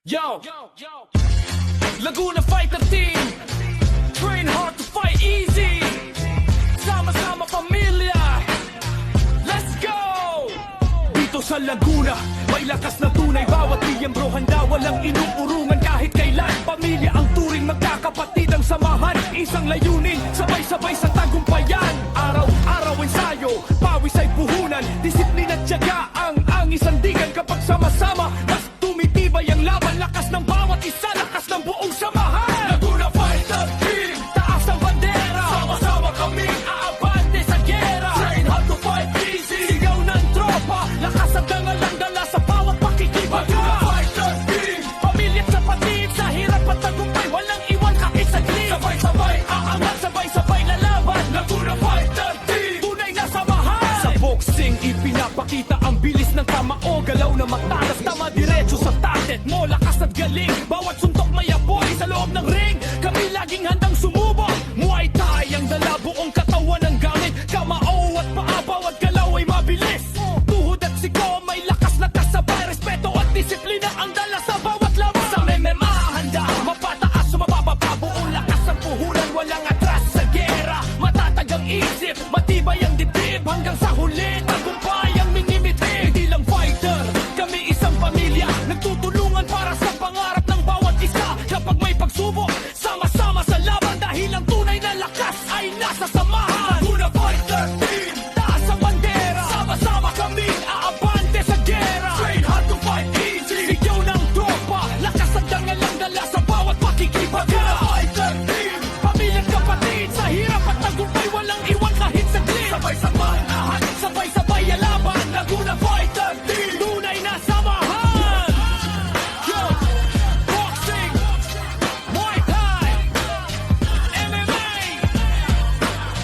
Yo, Laguna Fighter Team, train hard to fight easy. Sama-sama pamilya, let's go! Dito sa Laguna, may lakas na tunay. Bawat miyembro handa, walang inuurungan kahit kailan. Pamilya ang turing, magkakapatid ang samahan. Isang layunin, sabay-sabay sa tagumpayan. Araw-araw ensayo, pawis ay puhunan. Disiplina at tiyaga ang isang digan. Kapag sama-sama, mas tumitibay ang laban. Lakas ng bawat isa, lakas ng buong samahan. Laguna Fighter Team, taas ang bandera. Sama-sama kami, aabante sa gera. Train hard to fight easy, sigaw ng tropa. Lakas at dangalang dala sa bawat pakikipag. Laguna Fighter Team, pamilya at kapatid. Sa hirap at tagumpay, walang iwan kahit saglit. Sabay-sabay, aangat, sabay-sabay lalaban. Laguna Fighter Team, tunay na samahan. Sa boxing, ipinapakita ang bilis ng kamao. Galaw na matalas, tama diretso sa target mo. Lakas at galing, bawat suntok may apoy. Sa loob ng ring, kami laging handang sumubok. Muay Thai ang dala, buong katawan ang gamit. Kamao at paa, bawat galaw ay mabilis. Tuhod at siko, may lakas na kasabay. Respeto at disiplina ang dala sa bawat laban. Sa MMA, handa, mapataas o mabababa. Buong lakas ang puhunan, walang atras sa gera. Matatag ang isip, matibay ang dibdib. Hanggang sa huli, tagumpay ang minimitig. Hindi lang fighter, kami isang pamilya. Nagtutulungan para sa pangarap ng bawat isa. Kapag may pagsubok, sama-sama sa laban. Dahil ang tunay na lakas ay nasa samahan. Laguna Fighter Team, taas ang bandera. Sama-sama kami, aabante sa gera. Train hard to fight easy, sigaw ng tropa. Lakas at dangalang dala sa bawat pakikipag. Laguna Fighter Team, pamilya at kapatid. Sa hirap at tagumpay, walang iwan kahit saglit. Sabay-sabay, ahad, sabay-sabay alaban. Laguna Fighter Team, tunay na samahan. Yo, boxing, Muay Thai, MMA,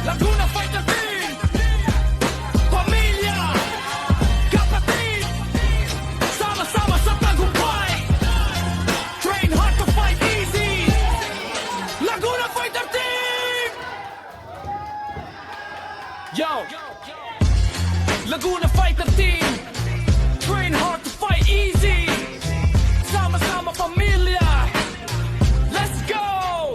Laguna Fighter Team, pamilya, kapatid, sama-sama sa tagumpay. Train hard to fight easy, Laguna Fighter Team. Yo, Laguna Fighter Team, train hard to fight easy. Sama-sama pamilya, let's go!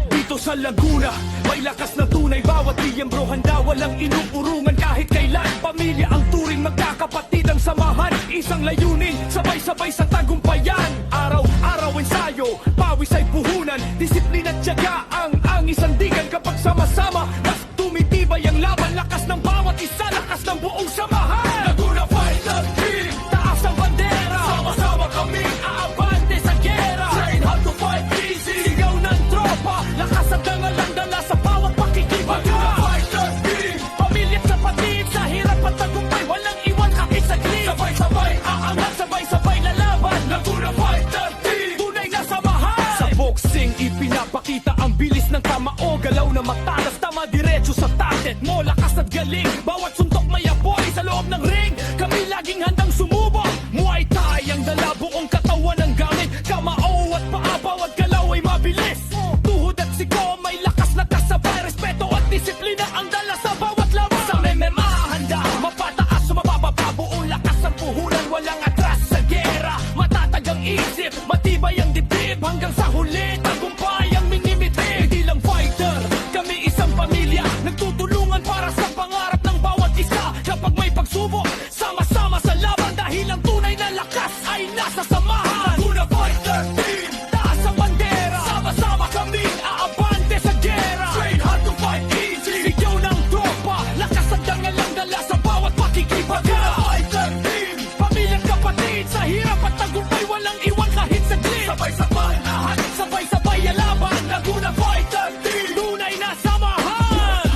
Dito sa Laguna, may lakas na tunay. Bawat miyembro handa, walang inuurungan kahit kailan. Pamilya ang turing, magkakapatid ang samahan. Isang layunin, sabay-sabay sa tagumpayan. Araw-araw ensayo, pawis ay puhunan. Disiplina at tiyaga ang isang digan. Kapag sama-sama, mas tumitibay ang laban. Lakas ng bawat isa, lakas ng buong samahan. Laguna Fighter Team, taas ang bandera. Sama-sama kami, aabante sa gera. Train hard to fight easy, sigaw ng tropa. Lakas at dangalang dala sa bawat pakikipag. Laguna Fighter Team, pamilya at kapatid. Sa hirap at tagumpay, walang iwan kahit saglit. Sabay-sabay, aangat, sabay-sabay lalaban. Laguna Fighter Team, tunay na samahan. Sa boxing, ipinapakita ang bilis ng kamao. Galaw na matalas, tama diretso sa target mo. Lakas at galing, bawat suntok may apoy. Sa loob ng ring, kami laging handang sumubok. Muay Thai ang dala, buong katawan ang gamit. Kamao at paa, bawat galaw ay mabilis. Tuhod at siko, may lakas na kasabay. Respeto at disiplina ang dala sa bawat laban. Sa MMA, handa, mapataas o mabababa. Buong lakas ang puhunan, walang atras sa gera. Matatag ang isip, matibay ang dibdib. Hanggang sa huli, tagumpay ang minimitig. Hindi lang fighter, kami isang pamilya. Nagtutulungan para sa pangarap ng bawat isa. Kapag may pagsubok, sama-sama sa laban. Dahil ang tunay na lakas ay nasa samahan. Laguna Fighter Team, taas ang bandera. Sama-sama kami, aabante sa gera. Train hard to fight easy, sigaw ng tropa. Lakas at dangalang dala sa bawat pakikipag. Laguna Fighter Team, pamilya at kapatid. Sa hirap at tagumpay, walang iwan kahit saglit. Sabay-sabay, ahad, sabay-sabay alaban. Laguna Fighter Team, tunay na samahan.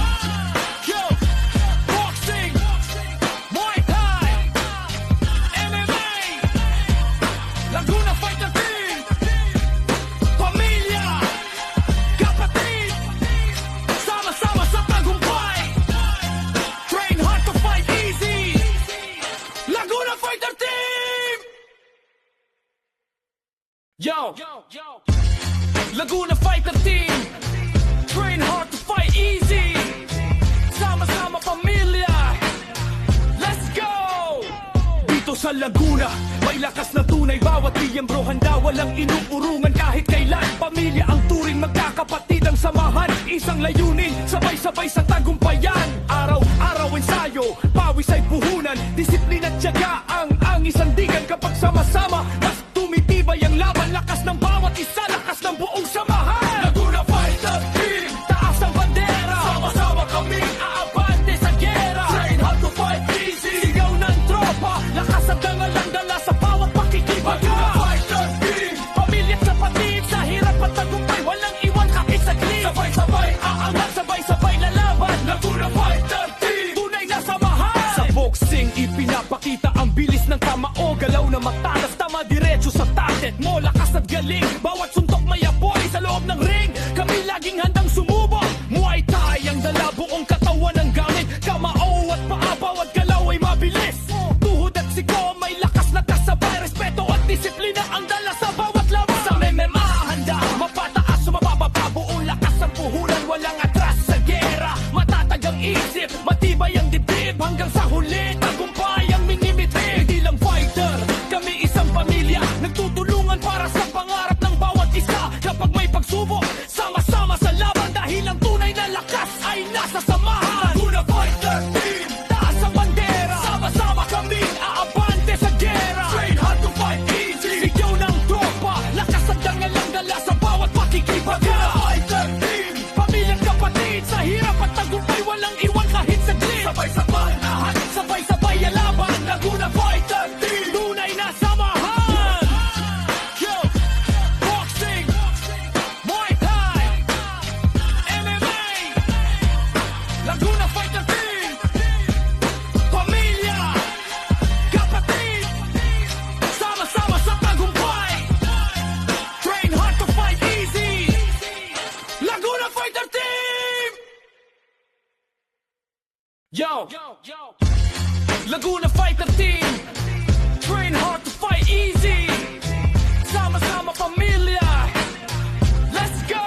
Yo, boxing, Muay Thai, MMA, Laguna Fighter Team, pamilya, kapatid, sama-sama sa tagumpay. Train hard to fight easy, Laguna Fighter Team. Yo, Laguna Fighter Team, train hard to fight easy. Sama-sama pamilya, let's go! Dito sa sa Laguna, may lakas na tunay. Bawat miyembro handa, walang inuurungan kahit kailan. Pamilya ang turing, magkakapatid ang samahan. Isang layunin, sabay-sabay sa tagumpayan. Araw-araw ensayo, pawis ay puhunan. Disiplina at tiyaga ang isang digan. Kapag sama-sama, mas tumitibay ang laban. Lakas ng bawat isa, lakas ng buong samahan. Laguna Fighter Team, taas ang bandera. Sama-sama kami, aabante sa gera. Train hard to fight easy. Sigaw ng tropa, lakas at dangalang dala sa bawat pakikibaga. Laguna Fighter Team, pamilya't kapatid. Sa hirap at tagumpay, walang iwan kahit saglit. Sabay-sabay aangat, sabay-sabay lalaban. Laguna Fighter Team, tunay na samahan. Sa boxing, ipinapakita ang bilis ng kamao. Galaw na matalas, tama diretso sa target mo. Lakas at galing, bawat suntok may apoy. Sa loob ng ring, kami laging handang sumubok. Muay Thai ang dala, buong katawan ang gamit. Kamao at paa, bawat galaw ay mabilis. Tuhod at siko, may lakas na kasabay. Respeto at disiplina ang dala sa bawat laban. Sa MMA, handa, mapataas o mabababa. Buong lakas ang puhunan, walang atras sa gera. Matatag ang isip, matibay ang dibdib. Hanggang sa huli, tagumpay ang minimitig. Hindi lang fighter, kami isang pamilya. Nagtutulungan para sa pangarap ng bawat isa. Kapag may pagsubok, sama-sama sa laban. Dahil ang tunay na lakas ay nasa samahan. Laguna Fighter Team, taas ang bandera. Sama-sama kami, aabante sa gera. Train hard to fight easy. Sigaw ng tropa, lakas at dangalang dala sa bawat pakikibaga. Laguna Fighter Team, pamilyang kapatid. Sa hirap at tagumpay, walang iwan kahit saglit. Sabay-sabay lahat, sabay-sabay alaban. Laguna Fighter Team, tunay na samahan. Yo, boxing, Muay Thai, MMA, Laguna Fighter Team, pamilya, kapatid, sama-sama sa tagumpay. Train hard to fight easy. Laguna Fighter Team. Yo, Laguna Fighter Team, train hard to fight easy. Sama-sama pamilya, let's go!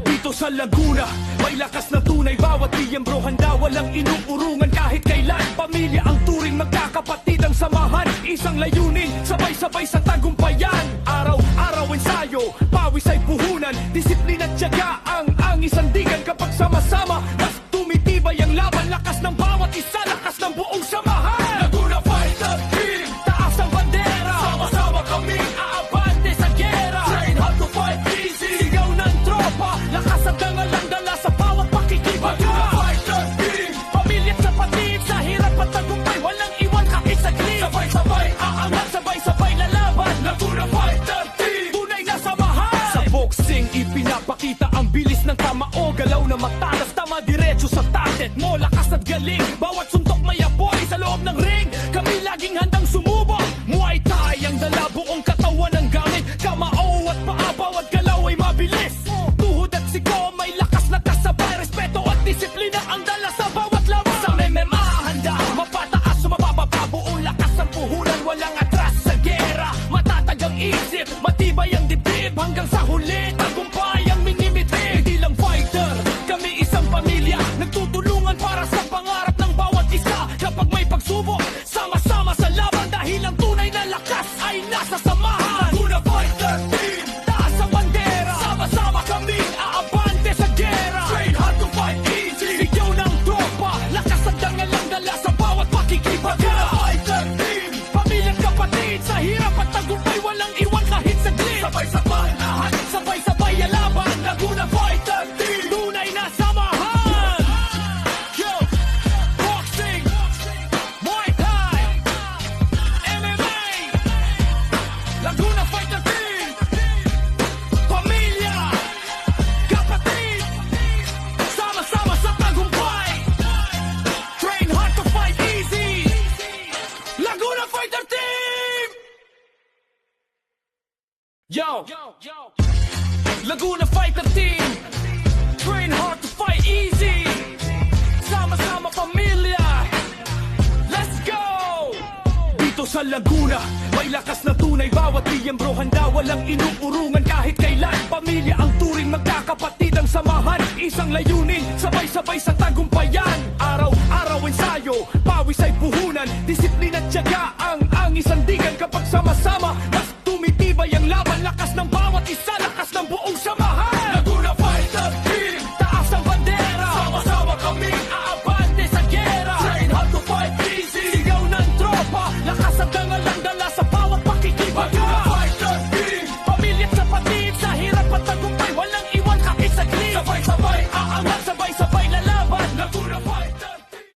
Dito sa Laguna, may lakas na tunay. Bawat miyembro handa, walang inuurungan kahit kailan. Pamilya ang turing, magkakapatid ang samahan. Isang layunin, sabay-sabay sa tagumpayan. Araw-araw ensayo, pawis ay puhunan. Disiplina at tiyaga ang isang digan. Kapag sama-sama, mas tumitibay ang laban. Lakas ng bawat isa, lakas ng buong samahan. Laguna Fighter Team, taas ang bandera. Sama-sama kami, aabante sa gera. Train hard to fight easy. Sigaw ng tropa, lakas at dangalang dala sa bawat pakikibaga. Laguna Fighter Team, pamilya't kapatid. Sa hirap at tagumpay, walang iwan kahit saglit. Sabay-sabay aangat, sabay-sabay lalaban. Laguna Fighter Team, tunay na samahan. Sa boxing, ipinapakita ang bilis ng kamao. Galaw na matalas, tama diretso sa target mo. Lakas at galing, bawat suntok may apoy. Sa loob ng ring, kami laging handang sumubok. Muay Thai ang dala, buong katawan ang gamit. Kamao at paa, bawat galaw ay mabilis. Tuhod at siko, may lakas na kasabay. Respeto at disiplina ang dala sa bawat laban. Sa MMA, handa, mapataas o mabababa. Buong lakas ang puhunan, walang atras sa gera. Matatag ang isip, matibay ang dibdib. Hanggang sa huli, tagumpay ang minimitig. Hindi lang fighter, kami isang pamilya. Nagtutulungan para sa pangarap ng bawat isa. Kapag may pagsubok, sama-sama sa laban. Dahil ang tunay na lakas ay nasa samahan. Laguna Fighter Team, taas ang bandera. Sama-sama kami, aabante sa gera. Train hard to fight easy. Sigaw ng tropa, lakas at dangalang dala sa bawat pakikibaga. Laguna Fighter Team, pamilyang kapatid. Sa hirap at tagumpay, walang iwan kahit saglit. Sabay-sabay lahat, sabay-sabay alaban. Laguna Fighter Team, tunay na samahan. Yo, boxing, Muay Thai, MMA, Laguna Fighter Team, pamilya, kapatid, sama-sama sa tagumpay. Train hard to fight easy. Laguna Fighter Team. Yo, Laguna Fighter Team, train hard to fight easy. Sama-sama pamilya, let's go! Dito sa Laguna, may lakas na tunay. Bawat miyembro handa, walang inuurungan kahit kailan. Pamilya ang turing, magkakapatid ang samahan. Isang layunin, sabay-sabay sa tagumpayan. Araw-araw ensayo, pawis ay puhunan. Disiplina at tiyaga ang Sama-sama, mas tumitibay ang laban. Lakas ng bawat isa